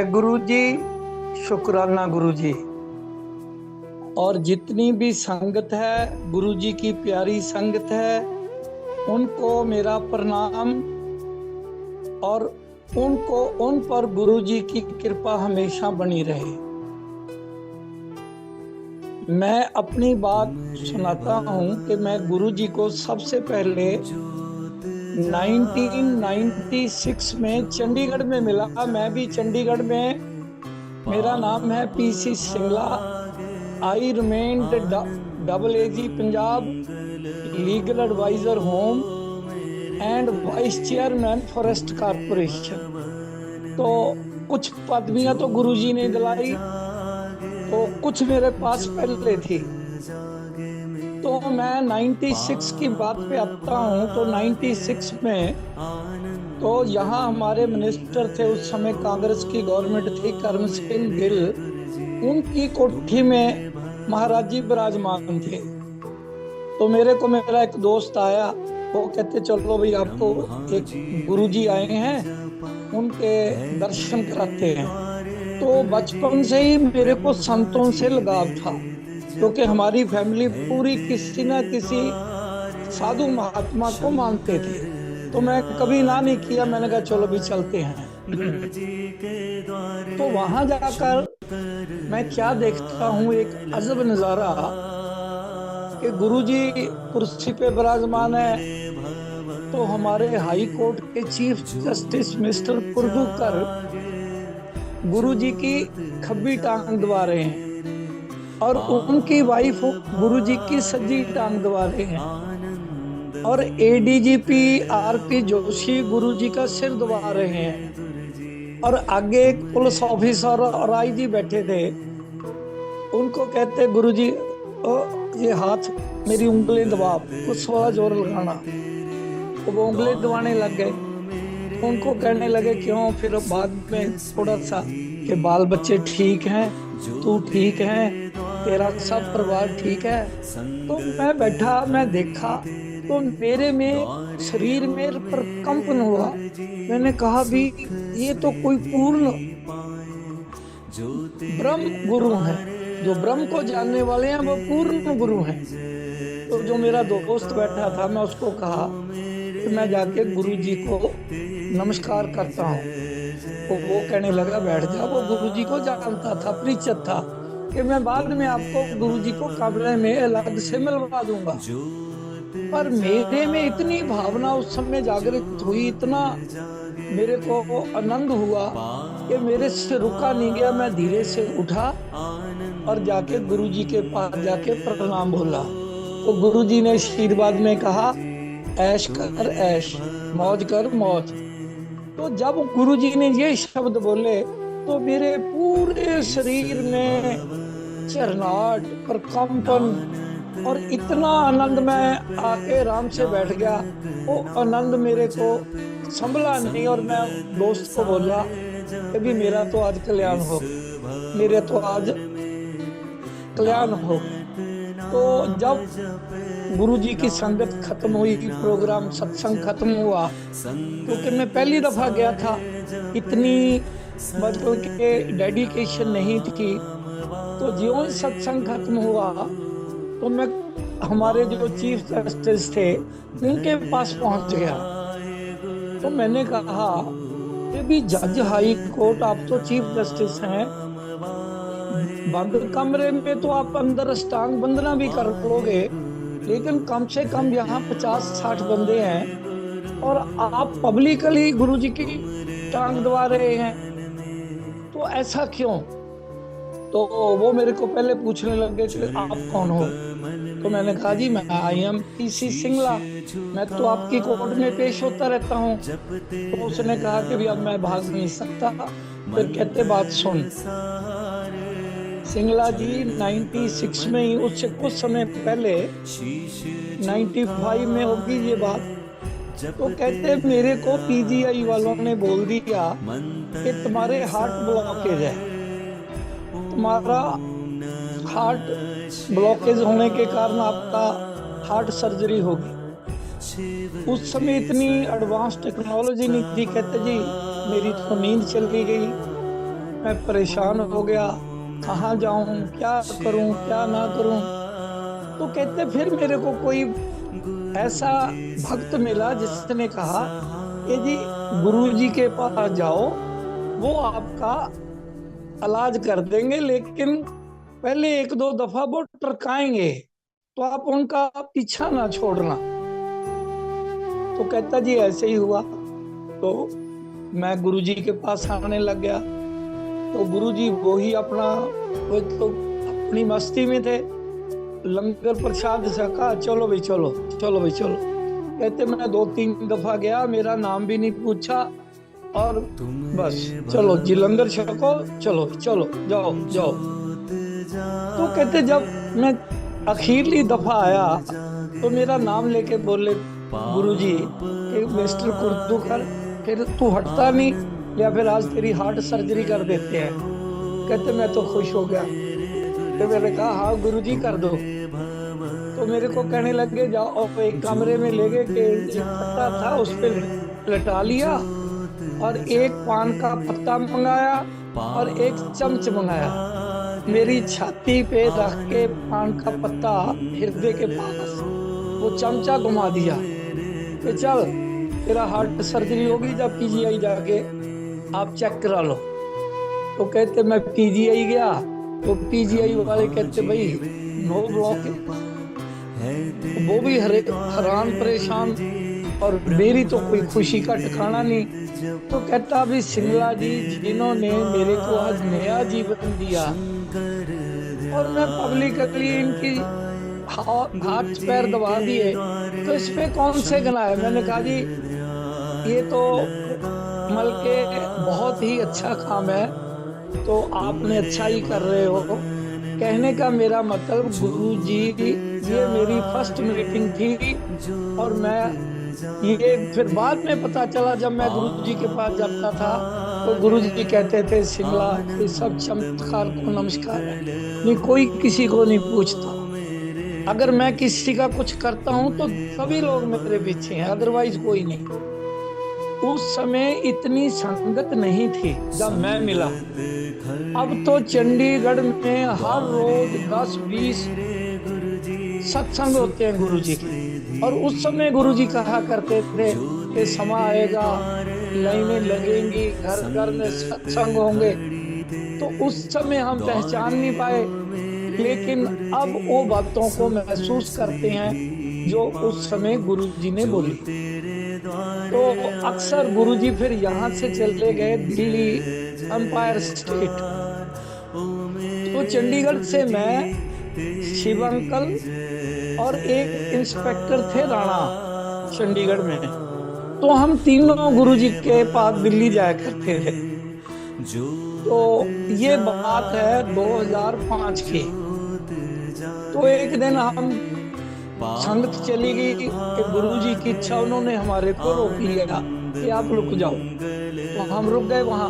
वाहेगुरु जी, शुक्राना गुरु जी। और जितनी भी संगत है, गुरु जी की प्यारी संगत है, उनको मेरा प्रणाम। और उन पर गुरु जी की कृपा हमेशा बनी रहे। मैं अपनी बात सुनाता हूँ कि मैं गुरु जी को सबसे पहले 1996 में चंडीगढ़ में मिला। मैं भी चंडीगढ़ में, मेरा नाम है PC Singla. I remained double AG Punjab legal advisor home and vice chairman forest corporation. तो कुछ पदवियां तो गुरुजी ने दिलाई, तो कुछ मेरे पास पहले थी। तो मैं 96 की बात पे आता हूँ। तो 96 में तो यहाँ हमारे मिनिस्टर थे उस समय, कांग्रेस की गवर्नमेंट थी, करम सिंह गिल। उनकी कोठी में महाराज जी विराजमान थे। तो मेरा एक दोस्त आया, वो कहते चलो भाई आपको एक गुरुजी आए हैं, उनके दर्शन कराते हैं। तो बचपन से ही मेरे को संतों से लगाव था, क्योंकि हमारी फैमिली पूरी किसी न किसी साधु महात्मा को मानते थे। तो मैं कभी ना नहीं किया, मैंने कहा चलो भी चलते हैं। तो वहां जाकर मैं क्या देखता हूँ, एक अजब नजारा कि गुरुजी कुर्सी पे विराजमान है। तो हमारे हाई कोर्ट के चीफ जस्टिस मिस्टर कुर्दूकर गुरुजी की खब्बी टांग दबा रहे हैं, और उनकी वाइफ गुरुजी की सज्जी टांग दबा रहे हैं, और एडीजीपी आरपी जोशी गुरुजी का सिर दबा रहे हैं। और आगे एक पुलिस ऑफिसर और आईजी बैठे थे। उनको कहते गुरुजी ये हाथ मेरी उंगली दबा, उस वाला जोर लगाना। तो वो उंगली दबाने लग गए। उनको कहने लगे क्यों। फिर बाद में थोड़ा सा कि बाल बच्चे ठीक हैं, तू ठीक है, तेरा सब परिवार ठीक है। तो मैं बैठा, मैं देखा, तो मेरे में शरीर में पर कंपन हुआ। मैंने कहा भी ये तो कोई पूर्ण ब्रह्म गुरु है, जो ब्रह्म को जानने वाले हैं वो पूर्ण गुरु हैं। तो जो मेरा दोस्त बैठा था, मैं उसको कहा कि मैं जाके गुरु जी को नमस्कार करता हूँ। तो वो कहने लगा बैठ जा। वो गुरु जी को जानता था, परिचित था, कि मैं बाद में आपको गुरु जी को कमरे में अलग से मिलवा दूंगा। पर मेरे में इतनी भावना उस समय जागृत हुई, इतना मेरे को आनंद हुआ कि मेरे से रुका नहीं गया। मैं धीरे से उठा और जाके गुरुजी के पास जाके प्रणाम बोला। तो गुरुजी ने आशीर्वाद में कहा ऐश कर ऐश, मौज कर मौज। तो जब गुरुजी ने ये शब्द बोले तो मेरे पूरे शरीर में झरनाट, प्रकंपन और इतना आनंद, मैं आके आराम से बैठ गया। वो आनंद मेरे को संभला नहीं, और मैं दोस्त को बोला कि भी मेरा तो आज कल्याण हो, मेरे तो आज कल्याण हो। तो जब गुरुजी की संगत खत्म हुई, प्रोग्राम सत्संग खत्म हुआ, क्योंकि मैं पहली दफा गया था, इतनी मतलब के डेडिकेशन नहीं थी। तो ज्यों सत्संग खत्म हुआ तो मैं हमारे जो चीफ जस्टिस थे उनके पास पहुंच गया। तो मैंने कहा कि भी जज हाई कोर्ट, आप तो चीफ जस्टिस हैं, बंद कमरे में तो आप अंदर अष्टांग वंदना भी कर लोगे, लेकिन कम से कम यहाँ 50-60 बंदे हैं और आप पब्लिकली गुरुजी की टांग दबा रहे हैं, तो ऐसा क्यों। तो वो मेरे को पहले पूछने लगे कि आप कौन हो। तो मैंने कहा जी मैं आई एम पीसी सिंगला, मैं तो आपकी कोर्ट में पेश होता रहता हूँ। तो उसने कहा कि भी अब मैं भाग नहीं सकता। फिर कहते बात सुन सिंगला जी, 96 में ही, उससे कुछ समय पहले 95 में होगी ये बात। तो कहते मेरे को पीजीआई वालों ने बोल दिया कि तुम्हारे हार्ट ब्लॉकेज है, तुम्हारा हार्ट ब्लॉकेज होने के कारण आपका हार्ट सर्जरी होगी। उस समय इतनी एडवांस टेक्नोलॉजी नहीं थी। कहते जी मेरी तो नींद चली गई, मैं परेशान हो गया, कहाँ जाऊं, क्या करूं, क्या ना करूं। तो कहते फिर मेरे को कोई ऐसा भक्त मिला जिसने कहा कि जी गुरु जी के पास जाओ, वो आपका इलाज कर देंगे, लेकिन पहले एक दो दफा वो टरकाएंगे, तो आप उनका पीछा ना छोड़ना। तो कहता जी ऐसे ही हुआ। तो मैं गुरु जी के पास आने लग गया। तो गुरु जी वो ही अपना, वो तो अपनी मस्ती में थे, लंगर प्रसाद से कहा चलो भाई चलो, चलो भाई चलो। कहते मैं 2-3 दफा गया, मेरा नाम भी नहीं पूछा, और बस चलो जी लंगर छको, चलो चलो जाओ जाओ। तो कहते जब मैं आखिरली दफा आया तो मेरा नाम लेके बोले गुरुजी कि मिस्टर कुर्दूकर, फिर तू हटता नहीं, या फिर आज तेरी हार्ट सर्जरी कर देते हैं। कहते मैं तो खुश हो गया। तो मैंने कहा हाँ गुरुजी कर दो। तो मेरे को कहने लगे जाओ, एक कमरे में ले गए कि एक पत्ता था उस पर लटा लिया, और एक पान का पत्ता मंगाया और एक चम्मच मंगाया, मेरी छाती पे रख के पान का पत्ता हृदय के पास वो चमचा घुमा दिया कि चल तेरा हार्ट सर्जरी होगी, जब पीजीआई जाके आप चेक करा लो। तो कहते मैं पीजीआई गया, तो पीजीआई वाले कहते भाई नो ब्लॉक है। वो भी हैरान परेशान, और मेरी तो कोई खुशी का ठिकाना नहीं। तो कहता अभी सिंगला जी जिन्होंने मेरे को आज नया जीवन दिया, और मैं पब्लिकली इनकी हाथ पैर दबा दिए, तो इस पे कौन से गनाए। मैंने कहा जी ये तो मल के बहुत ही अच्छा काम है, तो आपने अच्छा ही कर रहे हो। कहने का मेरा मतलब गुरु जी, ये मेरी फर्स्ट मीटिंग थी, और मैं ये फिर बाद में पता चला जब मैं गुरु जी के पास जाता था, तो गुरु जी कहते थे सिंगला ये सब चमत्कार को नमस्कार है, नहीं कोई किसी को नहीं पूछता। अगर मैं किसी का कुछ करता हूँ तो सभी लोग मेरे पीछे हैं, अदरवाइज कोई नहीं। उस समय इतनी संगत नहीं थी जब मैं मिला। अब तो चंडीगढ़ में हर रोज 10-20 सत्संग होते हैं गुरु जी के। और उस समय गुरु जी कहा करते थे कि समय आएगा, लाइनें लगेंगी, घर घर में सत्संग होंगे। तो उस समय हम पहचान नहीं पाए, लेकिन अब वो बातों को महसूस करते हैं जो उस समय गुरु जी ने बोली। तो अक्सर गुरु जी फिर यहाँ से चले गए दिल्ली एम्पायर स्टेट। तो चंडीगढ़ से मैं, शिव अंकल और एक इंस्पेक्टर थे राणा चंडीगढ़ में, तो हम तीनों गुरुजी के पास दिल्ली जाया करते थे। तो ये बात है 2005 की। तो एक दिन हम संगत चली गई कि गुरुजी की इच्छा, उन्होंने हमारे को रोक लिया कि आप रुक जाओ। तो हम रुक गए वहां।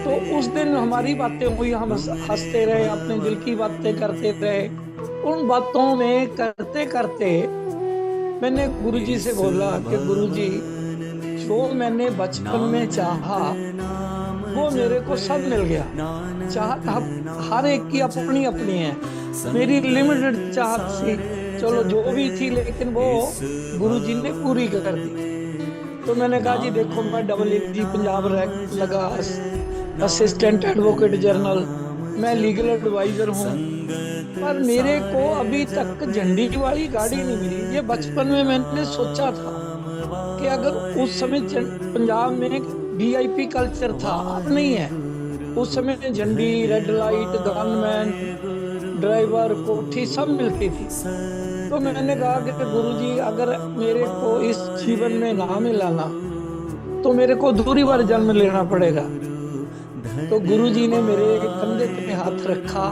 तो उस दिन हमारी बातें हुई, हम हंसते रहे, अपने दिल की बातें करते रहे। उन बातों में करते करते मैंने गुरुजी से बोला कि गुरुजी जो मैंने बचपन में चाहा वो मेरे को सब मिल गया। चाहत हर एक की अपनी अपनी है, मेरी लिमिटेड चाहत थी, चलो जो भी थी, लेकिन वो गुरुजी ने पूरी कर दी। तो मैंने कहा जी देखो मैं AAG पंजाब रैंक लगा, असिस्टेंट एडवोकेट जनरल, मैं लीगल एडवाइजर हूँ, पर मेरे को अभी तक झंडी वाली गाड़ी नहीं मिली। ये बचपन में मैंने सोचा था कि अगर उस समय पंजाब में VIP कल्चर था, अब नहीं है। उस समय झंडी, रेड लाइट, गनमैन, ड्राइवर, कोठी सब मिलती थी। तो मैंने कहा कि गुरुजी अगर मेरे को इस जीवन में ना मिलाना तो मेरे को दूसरी बार जन्म लेना पड़ेगा। तो गुरुजी ने मेरे कंधे पे हाथ रखा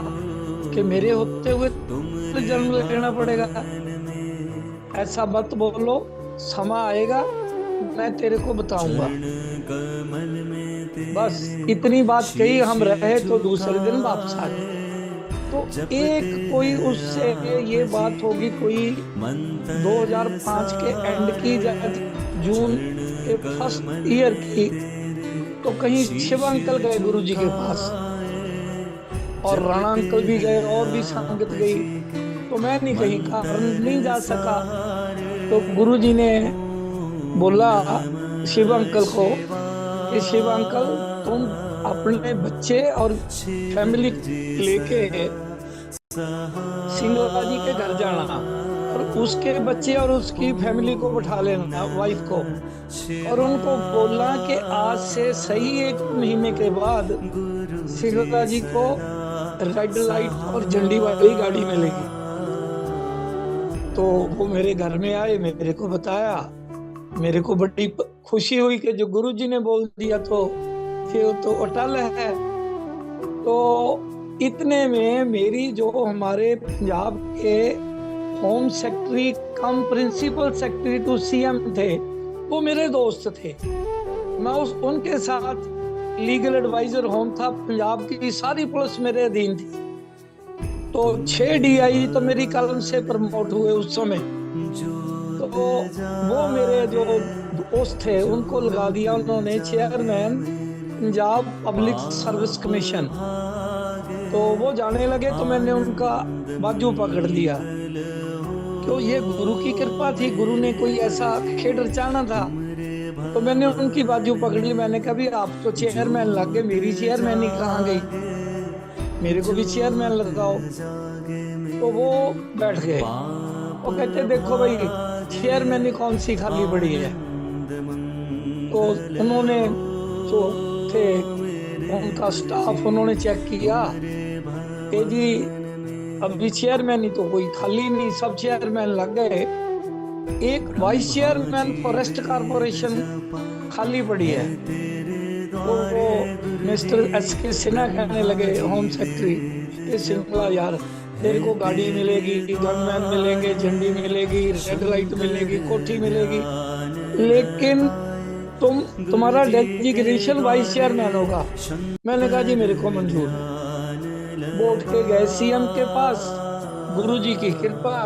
कि मेरे होते हुए जन्म लेना पड़ेगा, ऐसा मत बोलो, समय आएगा मैं तेरे को बताऊंगा। बस इतनी बात कही, हम रहे तो दूसरे दिन वापस आ गए। तो एक कोई उससे ये बात होगी कोई 2005 के एंड की, जून के फर्स्ट ईयर की। तो कहीं शिव अंकल गए गुरुजी के पास और राणा अंकल भी गए और भी संगत गई, तो मैं नहीं, कहीं कारण नहीं जा सका। तो गुरुजी ने बोला शिव अंकल को कि शिव अंकल, तुम अपने बच्चे और फैमिली लेके सिंगला जी के घर जाना और उसके बच्चे और उसकी फैमिली को बैठा लेना, वाइफ को, और उनको बोलना कि आज से सही 1 महीने के बाद सिंगला जी को रेड लाइट और झंडी वाली गाड़ी मिलेगी। तो वो मेरे घर में आए, मेरे को बताया, मेरे को बड़ी खुशी हुई कि जो गुरुजी ने बोल दिया तो फिर तो अटल है। तो इतने में मेरी जो हमारे पंजाब के home secretary cum principal secretary to CM थे, वो मेरे दोस्त थे। मैं उनके साथ लीगल एडवाइजर होम था, पंजाब की सारी पुलिस मेरे अधीन थी। तो 6 DI तो मेरी कलम से प्रमोट हुए उस समय। तो वो मेरे जो दोस्त थे उनको लगा दिया उन्होंने chairman Punjab public service commission. तो वो जाने लगे तो मैंने उनका बाजू पकड़ लिया, क्यों ये गुरु की कृपा थी, गुरु ने कोई ऐसा खेल रचाना था। तो मैंने उनकी बाजू पकड़ ली, मैंने कहा भी आप तो चेयरमैन लग गए, मेरी चेयरमैन ही कहाँ गई, मेरे को भी चेयरमैन लगाओ। तो वो बैठ गए, वो कहते देखो भाई चेयरमैन ही कौन सी खाली पड़ी है। तो उन्होंने जो थे उनका स्टाफ उन्होंने चेक किया कि जी अभी चेयरमैन ही तो कोई खाली नहीं, सब चेयरमैन लग गए, एक वाइस चेयरमैन फॉरेस्ट कारपोरेशन खाली पड़ी है। तो वो मिस्टर SK सिन्हा कहने लगे होम सेक्रेटरी, सिंगला यार तेरे को गाड़ी मिलेगी, गनमैन मिलेंगे, झंडी मिलेगी, रेड लाइट मिलेगी, कोठी मिलेगी, लेकिन तुम्हारा डेजिग्नेशन वाइस चेयरमैन होगा। मैंने कहा जी मेरे को मंजूर। वो उठ के गए CM के पास, गुरुजी की कृपा,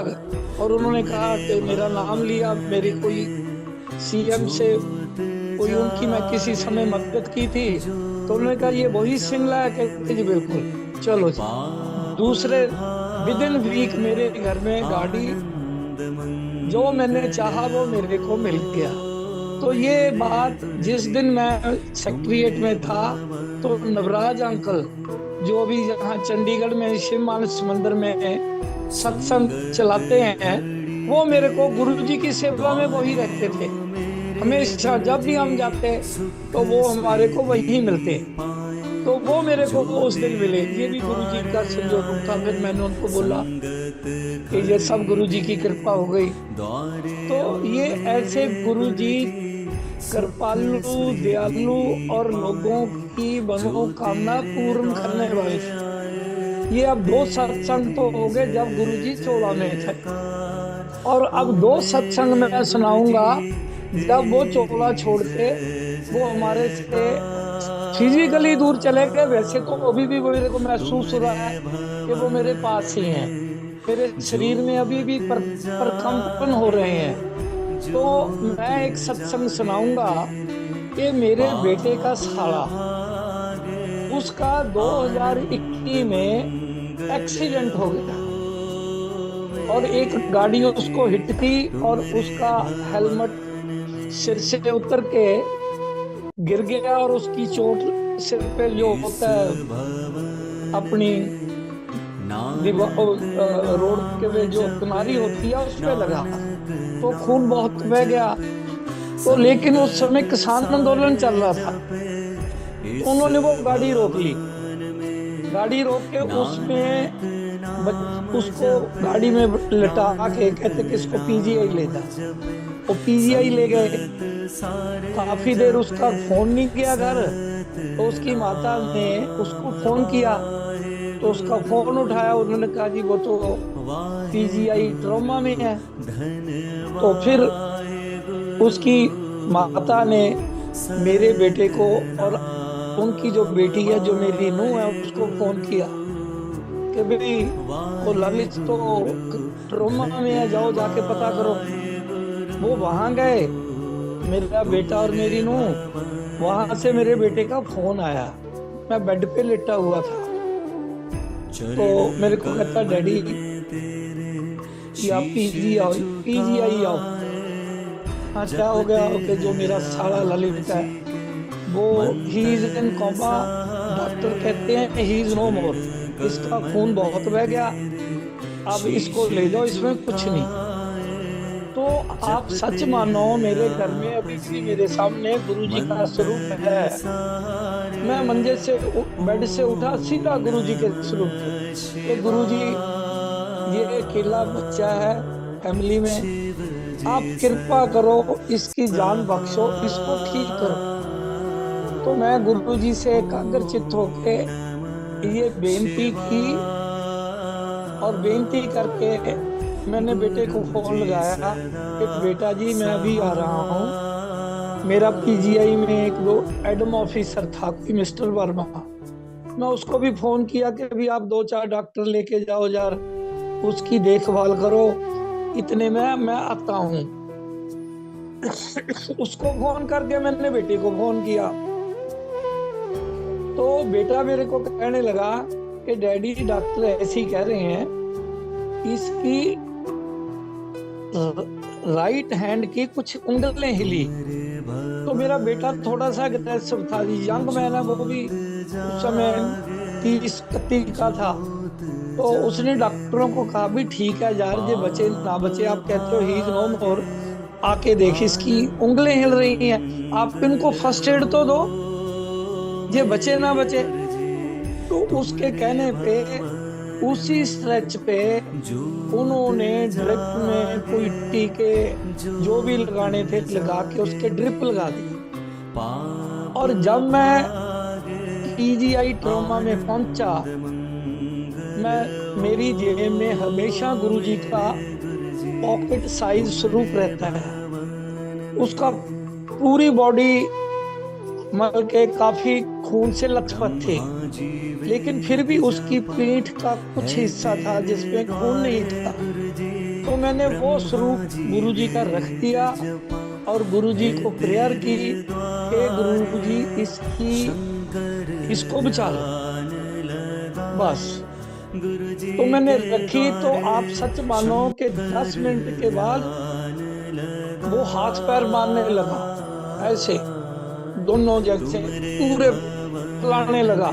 और उन्होंने कहा कि मेरा नाम लिया, मेरी कोई CM से कोई उनकी मैं किसी समय मदद की थी, तो उन्होंने कहा ये वही सिंगला है। कहते जी बिल्कुल, चलो जी। दूसरे विदिन वीक मेरे घर में गाड़ी जो मैंने चाहा वो मेरे को मिल गया। तो ये बात जिस दिन मैं सेक्रेटरिएट में था, तो नवराज अंकल जो भी यहाँ चंडीगढ़ में शिव मानस मंदिर में सत्संग चलाते हैं, वो मेरे को गुरुजी की सेवा में वही रहते थे हमेशा। जब भी हम जाते तो वो हमारे को वही मिलते, तो वो मेरे को उस दिन मिले। ये भी गुरुजी का संयोग था। फिर मैंने उनको बोला कि ये सब गुरुजी की कृपा हो गई। तो ये ऐसे गुरुजी कृपालु, दयालु और लोगों की मनोकामना पूर्ण करने वाले थे। ये अब 2 सत्संग तो हो गए जब गुरुजी 14 में थे, और अब 2 सत्संग मैं सुनाऊंगा जब वो 14 छोड़ते। वो हमारे से फिजिकली दूर चले गए, वैसे तो अभी भी मेरे को महसूस हो रहा है कि वो मेरे पास ही हैं, मेरे शरीर में अभी भी प्रकंपन हो रहे हैं। तो मैं एक सत्संग सुनाऊंगा कि मेरे बेटे का साला, उसका 2021 में एक्सीडेंट हो गया और एक गाड़ी उसको हिट की और उसका हेलमेट सिर से उतर के गिर गया और उसकी चोट सिर पे जो होता है अपनी रोड के जो किनारी होती है उस पे लगा, तो खून बहुत बह गया। तो लेकिन उस समय किसान आंदोलन चल रहा था, तो उन्होंने वो गाड़ी रोक ली। गाड़ी रोक के उसमें उसको गाड़ी में लटा के कहते कि इसको PGI ले जा। वो PGI ले गए। काफी देर उसका फोन नहीं किया घर, तो उसकी माता ने उसको फोन किया, तो उसका फोन उठाया। उन्होंने कहा जी वो तो PGI ट्रॉमा में है। तो फिर उसकी माता ने मेरे बेटे को और उनकी जो बेटी है जो मेरी नूह है उसको फोन किया कि भाई वो ललित तो ट्रॉमा में है, जाओ जाके पता करो। वो वहां गए मेरा बेटा और मेरी नूंह, वहां से मेरे बेटे का फोन आया। मैं बेड पे लेटा हुआ था, तो मेरे को कहता डैडी कि आप पीजीआई आओ। हाँ क्या हो गया? कि जो मेरा साला ललित है वो he is in coma, doctor कहते हैं ही इज नो मोर, इसका खून बहुत बह गया, अब इसको ले जाओ, इसमें कुछ नहीं। तो आप सच मानो, मेरे घर में अभी भी मेरे सामने गुरुजी का स्वरूप है। मैं मंजे से बेड से उठा, सीधा गुरुजी के स्वरूप पे। तो गुरुजी, ये अकेला बच्चा है फैमिली में, आप कृपा करो, इसकी जान बख्शो, इसको ठीक करो। तो मैं गुरुजी से एकाग्रचित्त होके ये बेनती की, और बेनती करके मैंने बेटे को फोन लगाया कि बेटा जी मैं अभी आ रहा हूँ। मेरा पीजीआई में एक दो एडम ऑफिसर था, कोई मिस्टर वर्मा, मैं उसको भी फोन किया कि अभी आप 2-4 डॉक्टर लेके जाओ यार, उसकी देखभाल करो, इतने में मैं आता हूँ। उसको फोन करके मैंने बेटे को फोन किया, तो बेटा मेरे को कहने लगा कि डैडी डॉक्टर ऐसे ही कह रहे हैं, इसकी राइट हैंड की कुछ उंगलियां हिली। तो मेरा बेटा थोड़ा सा अग्रेसिव था, यंग मैन है, वो भी उस समय 30-31 का था। तो उसने डॉक्टरों को कहा भी ठीक है यार, ये बचे ना बचे, आप कहते हो ही इज नो मोर, आके देख इसकी उंगलियां हिल रही हैं, आप इनको फर्स्ट एड तो दो, ये बचे ना बचे। तो उसके कहने पे उसी स्ट्रेच पे उन्होंने ड्रिप में कोई टीके जो भी लगाने थे लगा के उसके ड्रिप लगा दी। और जब मैं पीजीआई ट्रॉमा में पहुंचा, मेरी जेब में हमेशा गुरुजी का पॉकेट साइज स्वरूप रहता है। उसका पूरी बॉडी मल के काफी खून से लथपथ थे, लेकिन फिर भी उसकी पीठ का कुछ हिस्सा था जिसमें खून नहीं था। तो मैंने वो स्वरूप गुरुजी का रख दिया और गुरुजी को प्रेयर की कि गुरुजी इसको बचा लो, बस। तो मैंने रखी, तो आप सच मानो कि 10 मिनट के बाद वो हाथ पैर मारने लगा, ऐसे दोनों जगह से पूरे फैलाने लगा।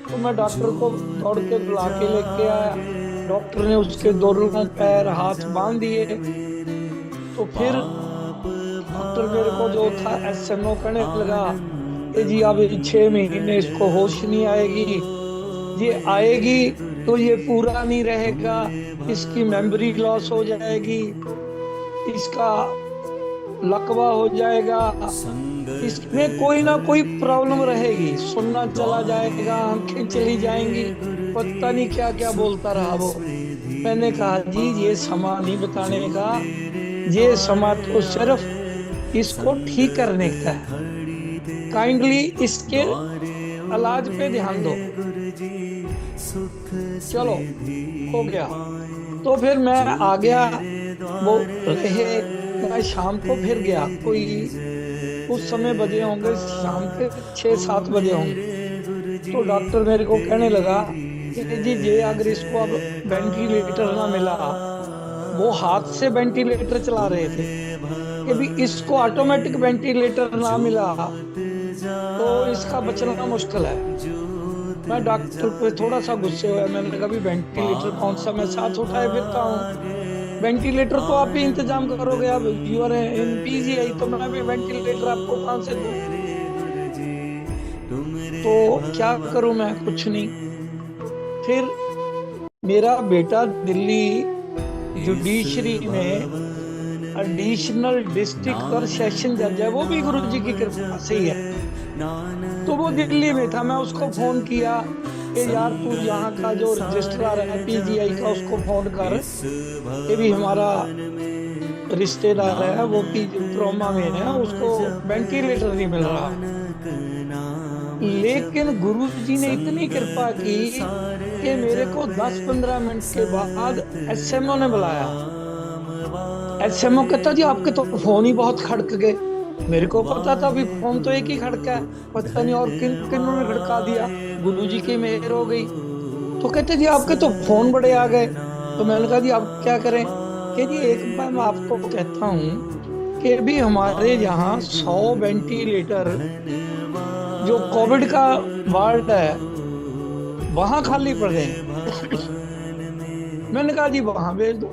तो मैं डॉक्टर को दौड़ के बुला के लेके आया। डॉक्टर ने उसके दोनों पैर हाथ बांध दिए। तो फिर डॉक्टर मेरे को जो था एसएमओ कहने लगा कि जी अब 6 महीने इसको होश नहीं आएगी, ये आएगी तो ये पूरा नहीं रहेगा, इसकी मेमोरी लॉस हो जाएगी, इसका लकवा हो जाएगा, इसमें कोई ना कोई प्रॉब्लम रहेगी, सुनना चला जाएगा, आंखें चली जाएंगी, पता नहीं क्या क्या बोलता रहा वो। मैंने कहा जी ये समा नहीं बताने का, ये समा तो सिर्फ इसको ठीक करने का है, काइंडली इसके इलाज पे ध्यान दो। चलो हो गया। तो फिर मैं आ गया, वो रहे, मैं शाम को फिर गया, कोई उस समय बजे होंगे शाम के 6-7 बजे होंगे। तो डॉक्टर मेरे को कहने लगा कि जी ये अगर इसको अब वेंटिलेटर ना मिला, वो हाथ से वेंटिलेटर चला रहे थे, कि भी इसको ऑटोमेटिक वेंटिलेटर ना मिला तो इसका बचना मुश्किल है। मैं डॉक्टर पे थोड़ा सा गुस्से हुआ, मैंने कहा भी वेंटिलेटर कौन सा, मैं साथ उठाए फिरता हूँ, वेंटिलेटर तो आप ही इंतजाम करोगे, अब यू आर इन पीजीआई, तो मैं भी वेंटिलेटर आपको कहां से दूं? तो क्या करूं मैं, कुछ नहीं। फिर मेरा बेटा दिल्ली जुडिशरी में एडिशनल डिस्ट्रिक्ट और सेशन जज है, वो भी गुरुजी की कृपा से ही है। तो वो दिल्ली में था, मैं उसको फोन किया कि यार तू यहाँ का जो रजिस्ट्रार है पीजीआई का, उसको फोन कर, ये भी हमारा रिश्तेदार है, वो ट्रॉमा में है, उसको वेंटिलेटर नहीं मिल रहा। लेकिन गुरुजी ने इतनी कृपा की कि मेरे को 10-15 मिनट के बाद एसएमओ ने बुलाया। एसएमओ कहता जी आपके तो फोन ही बहुत खड़क गए। मेरे को पता था अभी फोन तो एक ही खड़का है, पता नहीं और किन किन्हों ने खड़का दिया। गुरुजी की मेहर हो गई। तो कहते जी आपके तो फोन बड़े आ गए। तो मैंने कहा जी अब क्या करें। कि जी एक बार मैं आपको कहता हूँ कि अभी हमारे यहाँ 100 वेंटिलेटर जो कोविड का वार्ड है वहां खाली पड़े हैं। मैंने कहा जी वहां भेज दो,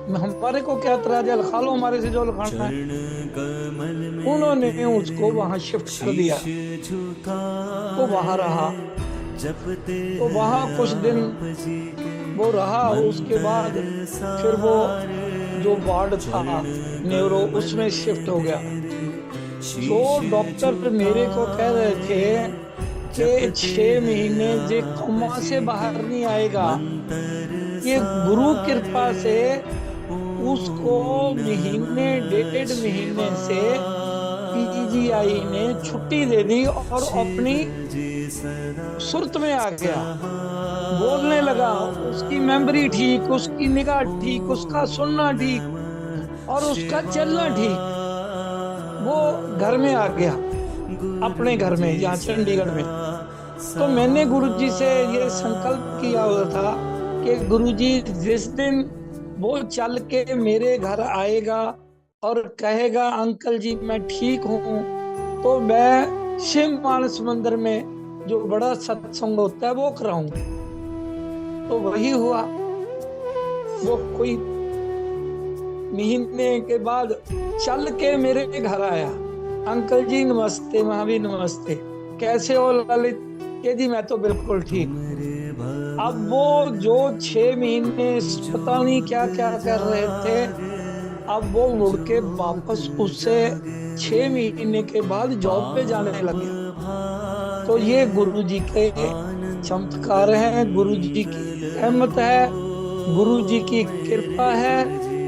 हमारे को क्या एतराज है, खा लो हमारे से जो खाना है। उन्होंने उसको वहां शिफ्ट कर दिया, तो वहां रहा। तो वहां कुछ दिन वो रहा, उसके बाद फिर वो जो वार्ड था न्यूरो उसमें शिफ्ट हो गया। तो डॉक्टर मेरे को कह रहे थे कि 6 महीने जे कोमा से बाहर नहीं आएगा, ये गुरु कृपा से उसको महीने 1.5 महीने से पीजीआई ने छुट्टी दे दी और अपनी सुरत में आ गया, बोलने लगा। उसकी मेमोरी ठीक, उसकी निगाह ठीक, उसका सुनना ठीक और उसका चलना ठीक। वो घर में आ गया, अपने घर में, यहाँ चंडीगढ़ में। तो मैंने गुरुजी से ये संकल्प किया हुआ था कि गुरुजी जिस दिन वो चल के मेरे घर आएगा और कहेगा अंकल जी मैं ठीक हूँ, तो मैं शिव मानस मंदिर में जो बड़ा सत्संग होता है वो कराऊं। तो वही हुआ। वो कोई महीने के बाद चल के मेरे घर आया, अंकल जी नमस्ते, महावीर नमस्ते, कैसे हो ललित? के जी मैं तो बिल्कुल ठीक। अब वो जो 6 महीने पता नहीं क्या क्या कर रहे थे, अब वो मुड़ के वापस उससे 6 महीने के बाद जॉब पे जाने लगे। तो ये गुरु जी के चमत्कार हैं, गुरु जी की रहमत है, गुरु जी की कृपा है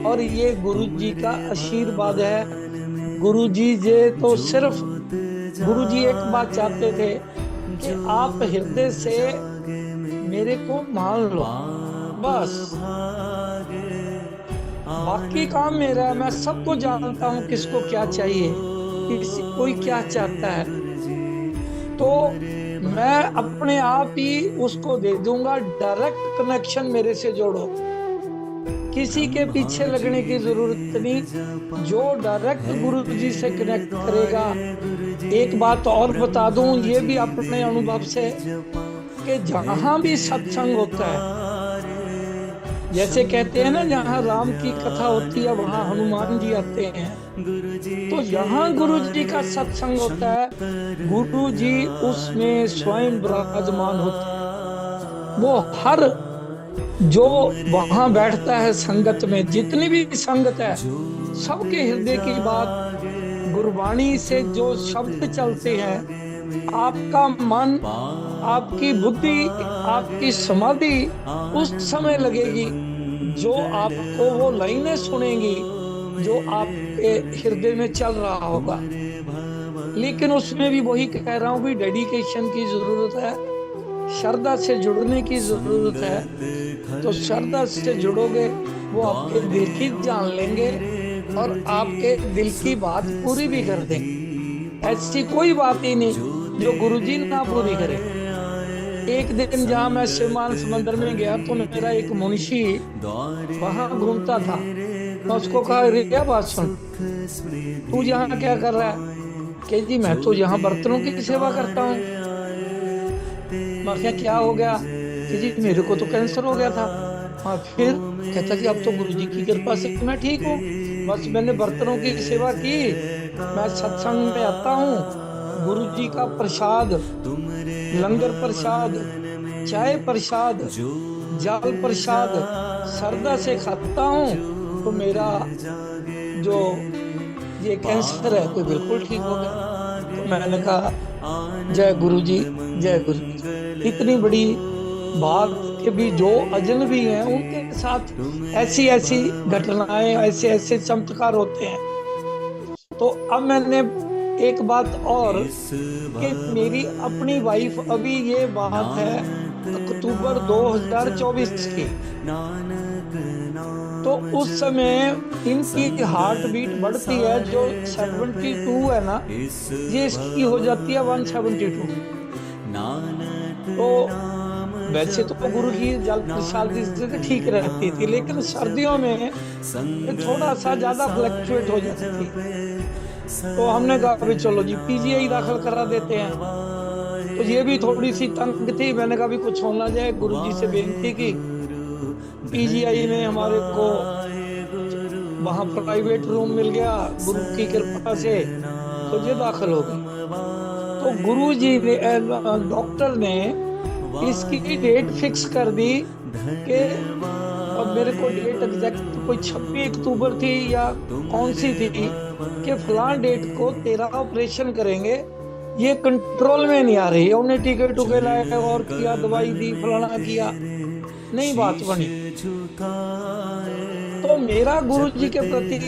और ये गुरु जी का आशीर्वाद है। गुरु जी जे तो सिर्फ गुरु जी एक बात चाहते थे कि आप हृदय से मेरे को मान लो, बस बाकी काम मेरा है। मैं सबको जानता हूँ किसको क्या चाहिए, किसी कोई क्या चाहता है, तो मैं अपने आप ही उसको दे दूंगा। डायरेक्ट कनेक्शन मेरे से जोड़ो, किसी के पीछे लगने की जरूरत नहीं। जो डायरेक्ट गुरु जी से कनेक्ट करेगा। एक बात और बता दूं, ये भी अपने अनुभव से, कि जहां भी सत्संग होता है, जैसे कहते हैं ना जहाँ राम की कथा होती है वहाँ हनुमान जी आते हैं, तो यहाँ गुरु जी का सत्संग होता है, गुरु जी उसमें स्वयं विराजमान होते हैं। वो हर जो वहां बैठता है संगत में, जितनी भी संगत है, सबके हृदय की बात गुरबाणी से जो शब्द चलते हैं, आपका मन, आपकी बुद्धि, आपकी समाधि उस समय लगेगी जो आपको वो लाइनें सुनेंगी जो आपके हृदय में चल रहा होगा। लेकिन उसमें भी वही कह रहा हूँ भी डेडिकेशन की जरूरत है, श्रद्धा से जुड़ने की जरूरत है। तो श्रद्धा से जुड़ोगे वो आपके दिल की जान लेंगे और आपके दिल की बात पूरी भी कर देंगे। ऐसी कोई बात ही नहीं जो गुरुजी ना पूरी करे। एक दिन जहाँ मैं शिव मानस मंदिर में गया तो मेरा एक मुंशी वहां घूमता था। मैं उसको कहा, रिया बात सुन, तू यहाँ क्या कर रहा है? कि जी मैं तो यहाँ बर्तनों की सेवा करता हूँ। मैं क्या हो गया? कि जी मेरे को तो कैंसर हो गया था। हाँ फिर? कहता कि अब तो गुरुजी की कृपा से मैं ठीक हूँ, बस मैंने बर्तनों की सेवा की, मैं सत्संग में आता हूँ, गुरु जी का प्रसाद, लंगर प्रसाद, चाय प्रसाद, जल प्रसाद श्रद्धा से खाता हूँ, तो मेरा जो ये कैंसर है तो बिल्कुल ठीक हो गया। तो मैंने कहा जय गुरु जी, जय गुरु जी। इतनी बड़ी बात के भी जो अजनबी हैं उनके साथ ऐसी ऐसी घटनाएं, ऐसे ऐसे चमत्कार होते हैं। तो अब मैंने एक बात और, कि मेरी अपनी वाइफ, अभी ये बात है अक्टूबर 2024 की, तो उस समय इनकी हार्ट बीट बढ़ती है, जो 72 है ना, ये इसकी हो जाती है 172। तो वैसे तो गुरु की जल प्रसाद से ठीक रहती थी, लेकिन सर्दियों में ये थोड़ा सा ज्यादा फ्लक्चुएट हो जाती थी। तो हमने कहा भी चलो जी पीजीआई दाखिल करा देते हैं। तो ये भी थोड़ी सी तंग थी, मैंने कहा भी कुछ होना जाए, गुरुजी से बेनती की। पीजीआई में हमारे को वहां प्राइवेट रूम मिल गया गुरु की कृपा से, तो ये दाखिल हो गए। तो गुरुजी ने, डॉक्टर ने इसकी डेट फिक्स कर दी कि, अब मेरे को डेट एग्जैक्ट कोई 26 अक्टूबर थी या कौन सी थी, कि फलां डेट को तेरा ऑपरेशन करेंगे, ये कंट्रोल में नहीं आ रही है। उन्हें टीके टूके लाए और किया, दवाई दी, फलाना किया, नहीं बात बनी। तो मेरा गुरुजी के प्रति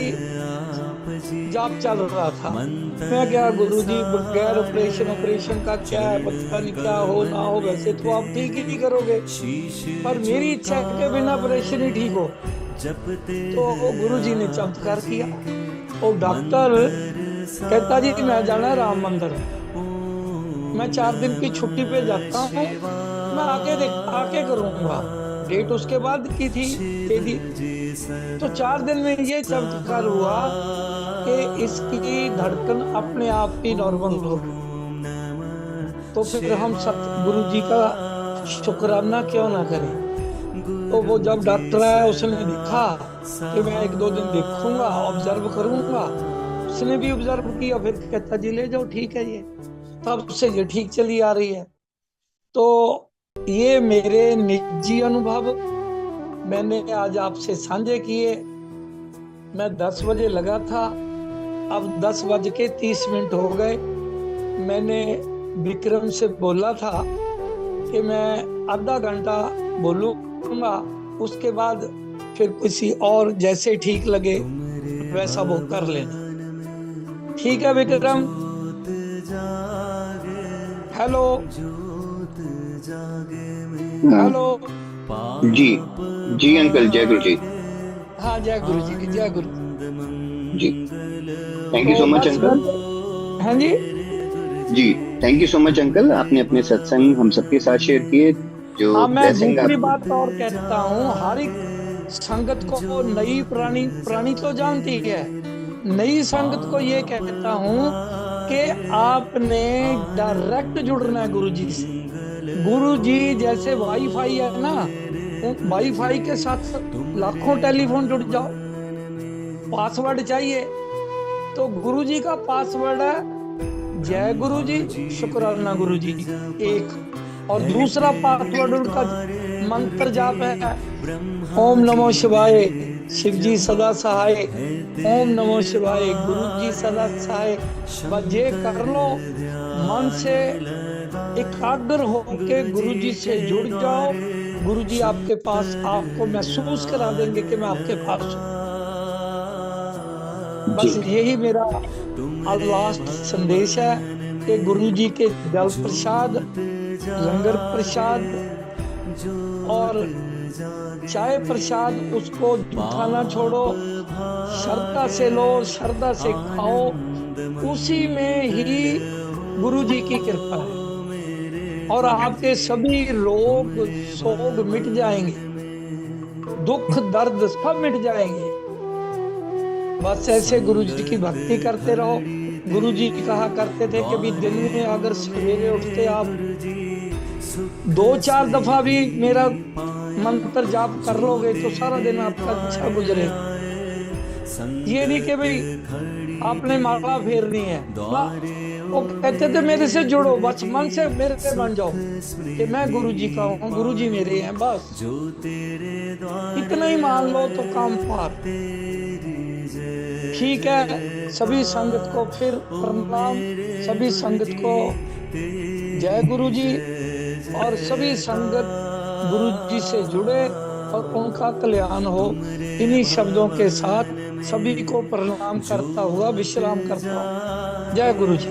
जाप चल रहा था। मैं क्या गुरुजी बगैर ऑपरेशन का क्या है, पता नहीं क्या हो ना हो, वैसे तो आप ठीक ही नहीं करोगे, पर मेरी इच्छा के बिना ऑपरेशन ही ठीक हो। तो गुरुजी ने चमत्कार किया। और डॉक्टर कहता जी मैं जाना राम मंदिर, मैं 4 दिन की छुट्टी पे जाता हूँ, मैं आके करूंगा। डेट उसके बाद की थी। तो 4 दिन में ये चमत्कार हुआ कि इसकी धड़कन अपने आप ही नॉर्मल हो गई। तो फिर हम सतगुरु जी का शुक्राना क्यों ना करें। तो वो जब डॉक्टर आया, उसने देखा कि मैं 1-2 दिन देखूंगा, ऑब्जर्व करूंगा। उसने भी ऑब्जर्व किया, फिर कहता जी ले जाओ, ठीक है ये। तब से ये ठीक चली आ रही है। तो ये मेरे निजी अनुभव मैंने आज आपसे साझे किए। मैं 10 बजे लगा था, अब 10:30 हो गए। मैंने विक्रम से बोला था कि मैं आधा घंटा बोलूंगा, उसके बाद फिर किसी और जैसे ठीक लगे वैसा वो कर लेना। ठीक है विक्रम? Hello hello. जी जी अंकल, जय गुरु जी। हाँ जय गुरु जी की, जय गुरु जी। Thank you so much uncle. हाँ जी जी, thank you so much uncle, आपने अपने सत्संग हम सबके साथ शेयर किए। जो हाँ, मैं ब्लेसिंग दूसरी आप बात और कहता हूँ, हर एक संगत को नई पुरानी तो जानती है, नई संगत को ये कहता हूँ कि आपने डायरेक्ट जुड़ना है गुरु जी से। गुरु जी जैसे वाईफाई है ना, वाईफाई के साथ लाखों टेलीफोन जुड़ जाओ। पासवर्ड चाहिए तो गुरु जी का पासवर्ड है जय गुरु जी, शुक्राना गुरु जी, एक। और दूसरा पासवर्ड उनका मंत्र जाप है ओम नमो शिवाय, शिव जी सदा सहाय, ओम नमो शिवाय, गुरु जी सदा सहाय। बस ये कर लो, मन से एकाग्र होके गुरु जी से जुड़ जाओ। गुरु जी आपके पास, आपको महसूस करा देंगे कि मैं आपके पास हूँ। बस यही मेरा लास्ट संदेश है कि गुरु जी के जल प्रसाद, लंगर प्रसाद और चाय प्रसाद, उसको खाना छोड़ो, श्रद्धा से लो, श्रद्धा से खाओ। उसी में ही गुरु जी की कृपा है और आपके सभी रोग शोक मिट जाएंगे, दुख दर्द सब मिट जाएंगे। बस ऐसे गुरु जी की भक्ति करते रहो। गुरु जी कहा करते थे कि भी दिन में अगर सवेरे उठते आप 2-4 दफा भी मेरा मंत्र जाप कर लोगे तो सारा दिन आपका अच्छा गुजरेगा। ये नहीं कि भाई आपने माला फेरनी है, वो कहते थे मेरे से जुड़ो, बस मन से मेरे से बन जाओ कि मैं गुरु जी का हूँ, गुरु जी मेरे हैं, बस इतना ही मान लो तो काम पार। ठीक है, सभी संगत को फिर प्रणाम, सभी संगत को जय गुरु जी, और सभी संगत गुरु जी से जुड़े और उनका कल्याण हो। इन्हीं शब्दों के साथ सभी को प्रणाम करता हुआ विश्राम करता हूँ। जय गुरु जी।